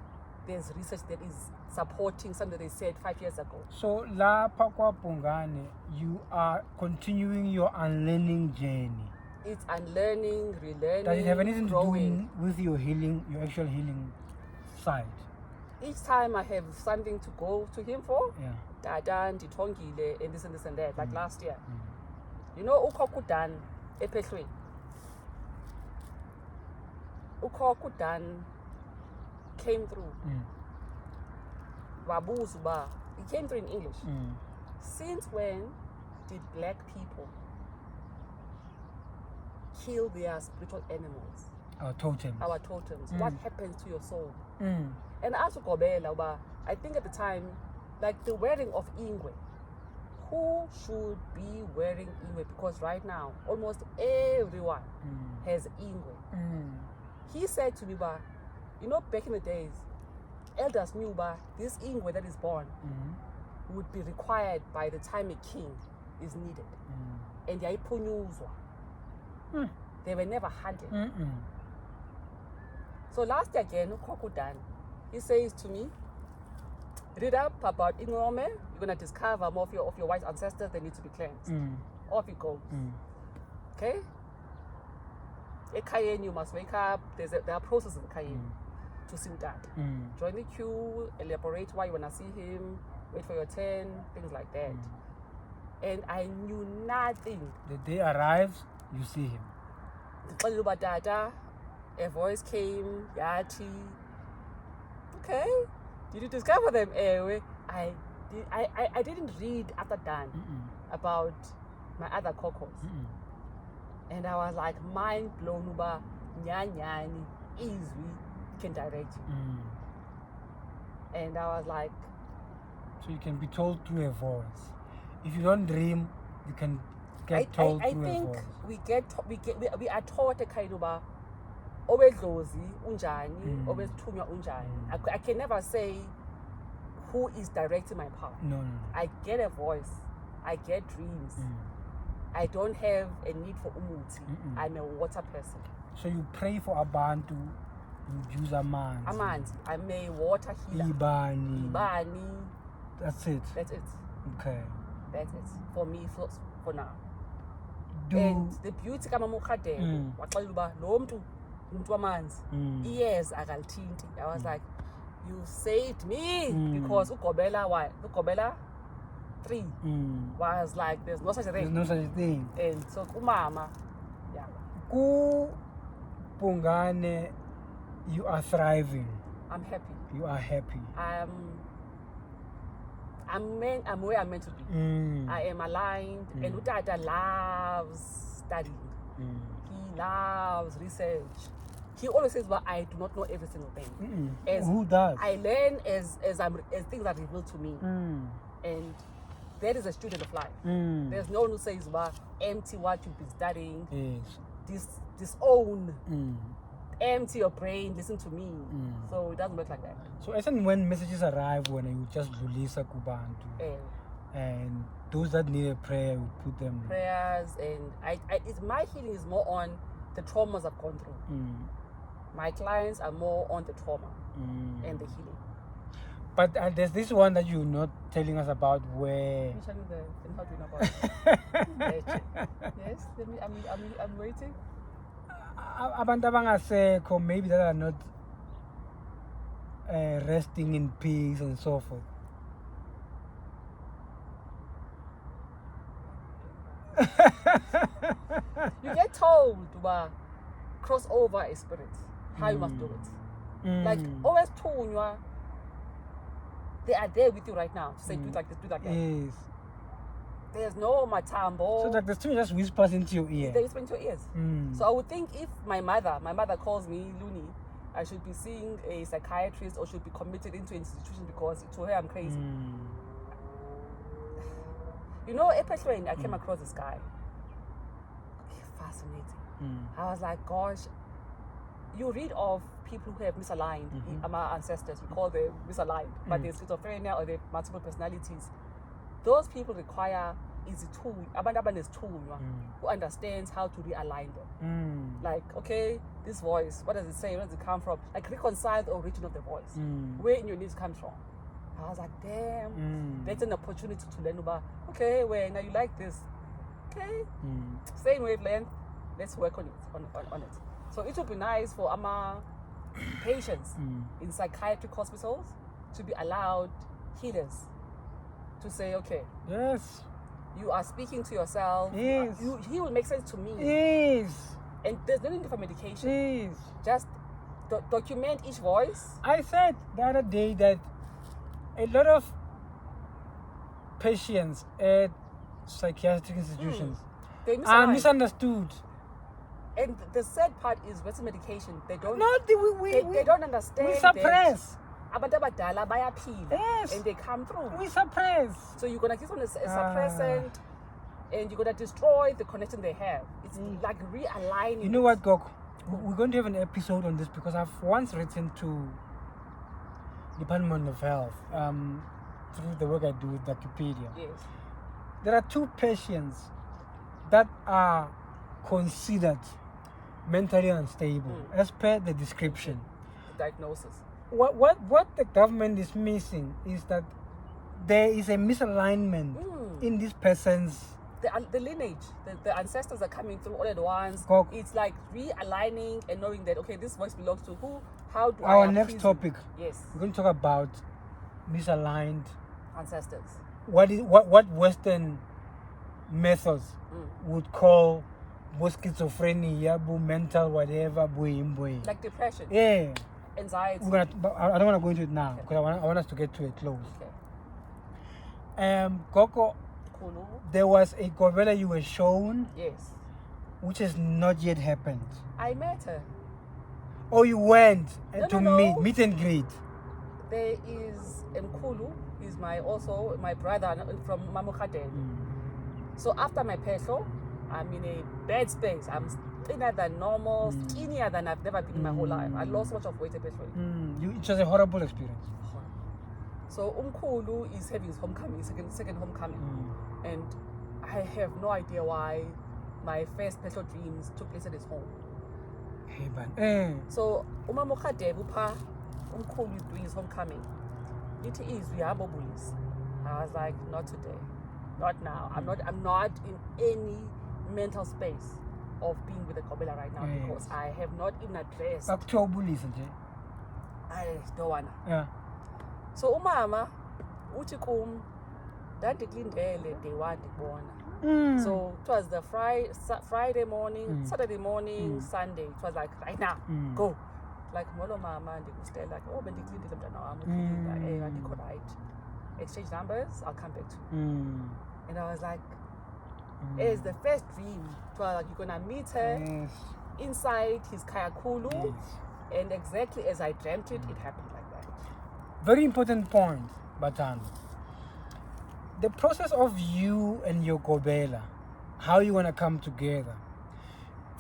[SPEAKER 2] there's research that is supporting something they said 5 years ago.
[SPEAKER 1] So lapha kwa BoNgaka, you are continuing your unlearning journey.
[SPEAKER 2] It's unlearning, relearning. Does
[SPEAKER 1] it have anything growing to do with your healing, your actual healing side? Each
[SPEAKER 2] time I have something to go to him for, Dada ndithongile and this and that, like last year. You know uGogo Dan ePhehlweni. uGogo Dan came through. Wabuzuba. He came through in English. Since when did black people kill their spiritual animals?
[SPEAKER 1] Our totems.
[SPEAKER 2] What happens to your soul? And as uGogo, I think at the time, like the wearing of ingwe, who should be wearing ingwe? Because right now, almost everyone has ingwe. He said to me, you know, back in the days, elders knew this ingwe that is born would be required by the time a king is needed. And they were never hunted. So last year again, uGogo Dan, he says to me, read up about Ingome, you're going to discover more of your white ancestors that need to be cleansed. Off it goes. Okay? Ekhayeni, you must wake up. There are processes in Ekhayeni to see that. Join the queue, elaborate why you want to see him, wait for your turn, things like that. And I knew nothing.
[SPEAKER 1] The day arrives, you see him.
[SPEAKER 2] A voice came, Yati. Okay. Did you discover them? I didn't read after Dan about my other cocos. And I was like mind blown about nyanyani, easy, can direct you. And I was like,
[SPEAKER 1] so you can be told through a voice. If you don't dream, you can get told through a voice.
[SPEAKER 2] I think we are taught a kind of always dozy, unjani, always tunya unjani. I can never say who is directing my path.
[SPEAKER 1] No.
[SPEAKER 2] I get a voice. I get dreams. I don't have a need for umuti. I'm a water person.
[SPEAKER 1] So you pray for abantu, you use amanzi.
[SPEAKER 2] Amanzi. I'm a water healer.
[SPEAKER 1] Ibani. That's it. Okay.
[SPEAKER 2] That's it. For me, for now. And the beauty kama mukhadeko waxela uba lo mntu umuntu wamanzi iyeza akalithinti. I was like, you saved me because ugobela 3 was like there's no such a thing. And so kumama, yeah.
[SPEAKER 1] BoNgaka, you are thriving.
[SPEAKER 2] I'm happy.
[SPEAKER 1] You are happy.
[SPEAKER 2] I'm where I'm meant to be. I am aligned. And Utata loves studying. He loves research. He always says, "Well, I do not know every single thing."
[SPEAKER 1] Who does?
[SPEAKER 2] I learn as things are revealed to me, and that is a student of life. There's no one who says, "Well, empty what you've been studying."
[SPEAKER 1] Yes.
[SPEAKER 2] Disown. Empty your brain. Listen to me. So it doesn't work like that.
[SPEAKER 1] So as and when messages arrive, when you just release a kubantu, and those that need a prayer, you put them
[SPEAKER 2] prayers, and my healing is more on the traumas I've gone through. My clients are more on the trauma and the healing.
[SPEAKER 1] But there's this one that you're not telling us about where.
[SPEAKER 2] How do you know about it? Yes, I'm waiting.
[SPEAKER 1] Abantu abangasekho, maybe that are not resting in peace and so forth.
[SPEAKER 2] You get told cross over a spirit, how you must do it. Like always tunywa, they are there with you right now to say do it like this, do that.
[SPEAKER 1] Yes.
[SPEAKER 2] There's no matambo.
[SPEAKER 1] So like the spirit just whispers into your ear.
[SPEAKER 2] They whisper into your ears. So I would think if my mother calls me loony, I should be seeing a psychiatrist or should be committed into an institution because to her I'm crazy. You know, I came across this guy. Fascinating. I was like, gosh, you read of people who have misaligned, our ancestors, we call them misaligned, but they're schizophrenia or they're multiple personalities. Those people require who understands how to realign them. Like, okay, this voice, what does it say? Where does it come from? Like, reconcile the origin of the voice. Where in your needs comes from. I was like, damn, that's an opportunity to learn about, okay, well, now you like this. Okay, same wavelength, let's work on it. So it would be nice for our patients in psychiatric hospitals to be allowed healers to say, okay,
[SPEAKER 1] yes,
[SPEAKER 2] you are speaking to yourself.
[SPEAKER 1] Yes.
[SPEAKER 2] He will make sense to me.
[SPEAKER 1] Yes.
[SPEAKER 2] And there's no need for medication.
[SPEAKER 1] Yes.
[SPEAKER 2] Just document each voice.
[SPEAKER 1] I said the other day that a lot of patients at psychiatric institutions are misunderstood.
[SPEAKER 2] And the sad part is with medication, they don't.
[SPEAKER 1] No,
[SPEAKER 2] they don't understand.
[SPEAKER 1] We suppress.
[SPEAKER 2] Yes. And they come through.
[SPEAKER 1] We suppress.
[SPEAKER 2] So you're gonna give them a suppressant, and you're gonna destroy the connection they have. It's like realigning.
[SPEAKER 1] You know what, Gogo? We're going to have an episode on this because I've once written to Department of Health through the work I do with Wikipedia.
[SPEAKER 2] Yes.
[SPEAKER 1] There are 2 patients that are considered mentally unstable as per the description.
[SPEAKER 2] The diagnosis.
[SPEAKER 1] What the government is missing is that there is a misalignment in this person's
[SPEAKER 2] the lineage. The ancestors are coming through all at once. It's like realigning and knowing that, okay, this voice belongs to who. How do
[SPEAKER 1] our next topic?
[SPEAKER 2] Yes,
[SPEAKER 1] we're going to talk about misaligned
[SPEAKER 2] ancestors.
[SPEAKER 1] What Western methods would call schizophrenia, mental whatever,
[SPEAKER 2] like depression.
[SPEAKER 1] Yeah.
[SPEAKER 2] Anxiety.
[SPEAKER 1] But I don't want to go into it now because I want us to get to a close. Okay. Gogo, there was a Gobela you were shown.
[SPEAKER 2] Yes.
[SPEAKER 1] Which has not yet happened.
[SPEAKER 2] I met her.
[SPEAKER 1] Oh, you went
[SPEAKER 2] no.
[SPEAKER 1] meet and greet.
[SPEAKER 2] There is Mkulu, he's my brother from Mamukade. So after my peso, I'm in a bad space. I'm thinner than normal, skinnier than I've never been in my whole life. I lost so much of weight at peso.
[SPEAKER 1] It was a horrible experience.
[SPEAKER 2] So Mkulu is having his homecoming, second homecoming. And I have no idea why my first peso dreams took place at his home. So Mamukade Bupa Mkulu is doing his homecoming. It is we are bullies. I was like, not today. Not now. I'm not in any mental space of being with the Gobela right now because I have not even addressed.
[SPEAKER 1] I
[SPEAKER 2] don't wanna.
[SPEAKER 1] Yeah.
[SPEAKER 2] So umama uthi kum ndandikulindele day one ndibona. So it was the Friday morning, Saturday morning, Sunday. It was like right now, go. Like molo mama ndikustela like oh bendikulindele mntana wami andikho right. Exchange numbers, I'll come back to you. And I was like, it's the first dream. So like, you're gonna meet her inside his kayakulu, and exactly as I dreamt it, it happened like that.
[SPEAKER 1] Very important point, Batan. The process of you and your Gobela, how you wanna come together.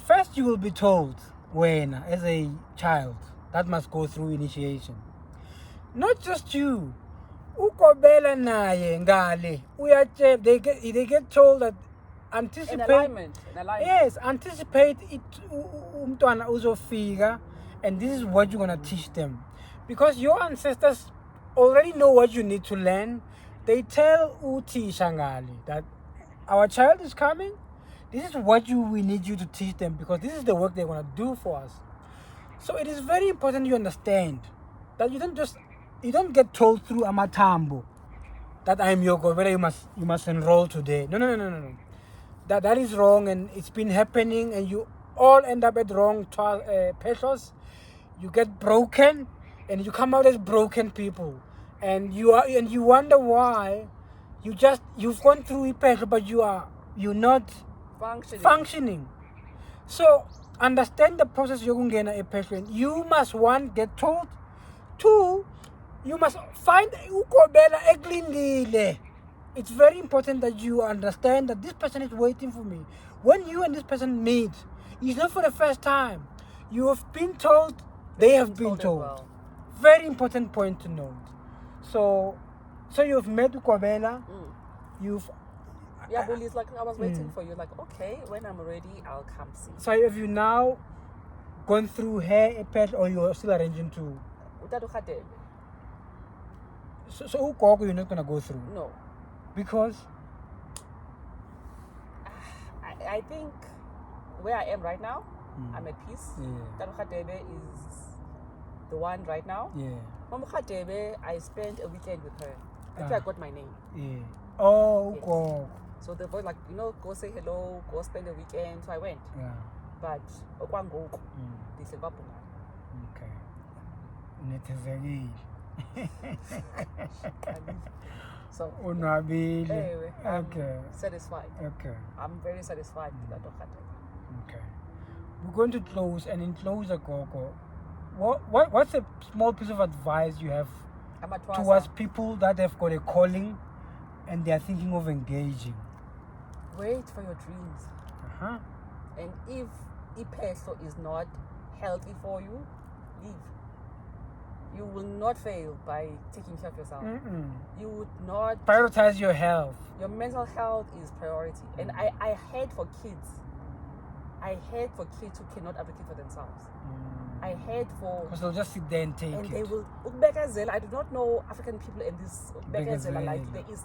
[SPEAKER 1] First, you will be told when, as a child, that must go through initiation. Not just you. Ukobela naye ngale they get told that anticipate
[SPEAKER 2] an alignment.
[SPEAKER 1] Yes, anticipate it umntwana uzofika and this is what you're going to teach them because your ancestors already know what you need to learn. They tell uthisha ngale that our child is coming. This is what we need you to teach them because this is the work they're going to do for us. So it is very important you understand that you don't get told through Amatambo that I'm your Gobela, you must enroll today. No. That is wrong and it's been happening and you all end up at wrong pesos. You get broken and you come out as broken people. And you wonder why you've gone through peso but you're not functioning. So understand the process you're going to get a peso. You must one get told, two, you must find ukobela eklindile. It's very important that you understand that this person is waiting for me. When you and this person meet, it's not for the first time. You have been told, they have been told. Well. Very important point to note. So you've met ukobela.
[SPEAKER 2] But it's like I was waiting for you. Like okay, when I'm ready, I'll come see.
[SPEAKER 1] So have you now gone through her pet, or you're still arranging to? So uGogo, you're not gonna go through?
[SPEAKER 2] No.
[SPEAKER 1] Because?
[SPEAKER 2] I think where I am right now, I'm at peace. Dadukadebe is the one right now. Mamukadebe, I spent a weekend with her. That's why I got my name.
[SPEAKER 1] Oh, uGogo.
[SPEAKER 2] So the boy like, go say hello, go spend a weekend. So I went. But okwangoku,
[SPEAKER 1] okay. Netezekile.
[SPEAKER 2] So
[SPEAKER 1] anyway,
[SPEAKER 2] I'm satisfied.
[SPEAKER 1] Okay.
[SPEAKER 2] I'm very satisfied with that.
[SPEAKER 1] Okay. We're going to close, and in closing, Gogo, what's a small piece of advice you have towards people that have got a calling and they are thinking of engaging?
[SPEAKER 2] Wait for your dreams. And if peso is not healthy for you, leave. You will not fail by taking care of yourself. You would not
[SPEAKER 1] prioritize your health.
[SPEAKER 2] Your mental health is priority. And I hate for kids. I hate for kids who cannot advocate for themselves. I hate for
[SPEAKER 1] because they'll just sit there and take
[SPEAKER 2] and
[SPEAKER 1] it.
[SPEAKER 2] They will I do not know African people in this like there is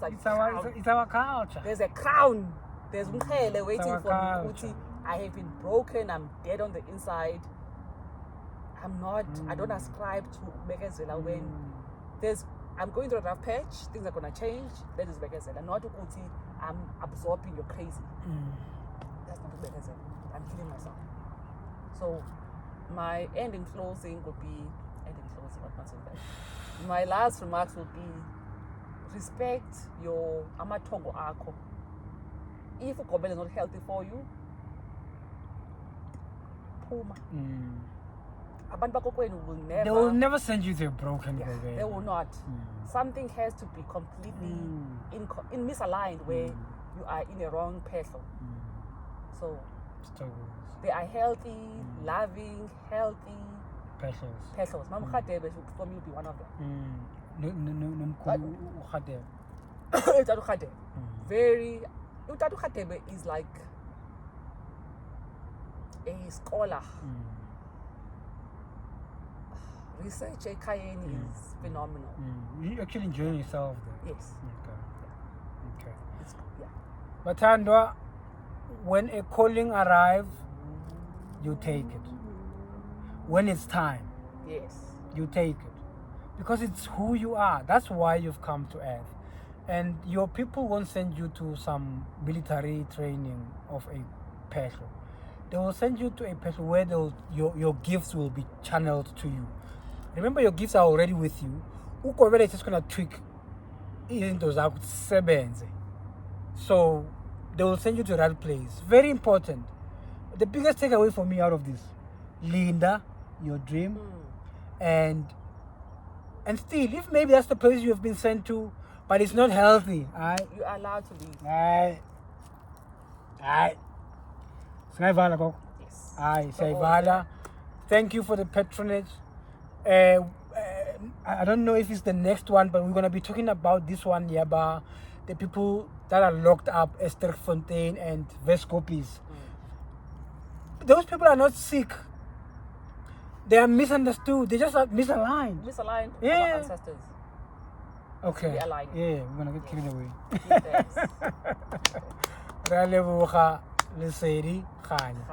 [SPEAKER 2] like
[SPEAKER 1] it's our culture.
[SPEAKER 2] There's a crown. There's umkhele waiting for me. I have been broken. I'm dead on the inside. I'm not. I don't ascribe to Bekezela when there's I'm going through a rough patch, things are gonna change. That is Bekezela. And not ukuthi I'm absorbing, you're crazy. That's not Bekezela. I'm killing myself. So my ending closing would be what not saying that. My last remarks would be respect your amatongo akho. If ugobela is not healthy for you, puma.
[SPEAKER 1] They will never send you to a broken
[SPEAKER 2] gobela. They will not. Something has to be completely in misaligned where you are in a wrong person. So they are healthy, loving, healthy. Pesos. Mama Khadebe for me will be one of them. Very. Utatu Khadebe is like a scholar. Research is phenomenal.
[SPEAKER 1] You actually enjoying yourself there?
[SPEAKER 2] Yes.
[SPEAKER 1] Okay.
[SPEAKER 2] Yeah.
[SPEAKER 1] But Tandwa, when a calling arrives, you take it. When it's time,
[SPEAKER 2] yes,
[SPEAKER 1] you take it. Because it's who you are. That's why you've come to Earth. And your people won't send you to some military training of a person. They will send you to a person where your gifts will be channeled to you. Remember, your gifts are already with you. Ukovela is just going to tweak into sebenze. So they will send you to the right place. Very important. The biggest takeaway for me out of this, Linda, your dream, and still, if maybe that's the place you have been sent to, but it's not healthy,
[SPEAKER 2] you are allowed to leave.
[SPEAKER 1] Yes. Thank you for the patronage. I don't know if it's the next one, but we're gonna be talking about this one, Yaba, the people that are locked up, Esther Fontaine and Vescopis. Those people are not sick. They are misunderstood. They just are misaligned.
[SPEAKER 2] Misaligned.
[SPEAKER 1] Yeah.
[SPEAKER 2] Our ancestors.
[SPEAKER 1] Okay.
[SPEAKER 2] Aligned.
[SPEAKER 1] Yeah, we're gonna get carried away.
[SPEAKER 2] Yes.
[SPEAKER 1] Ra leboga Lesedi Kganya.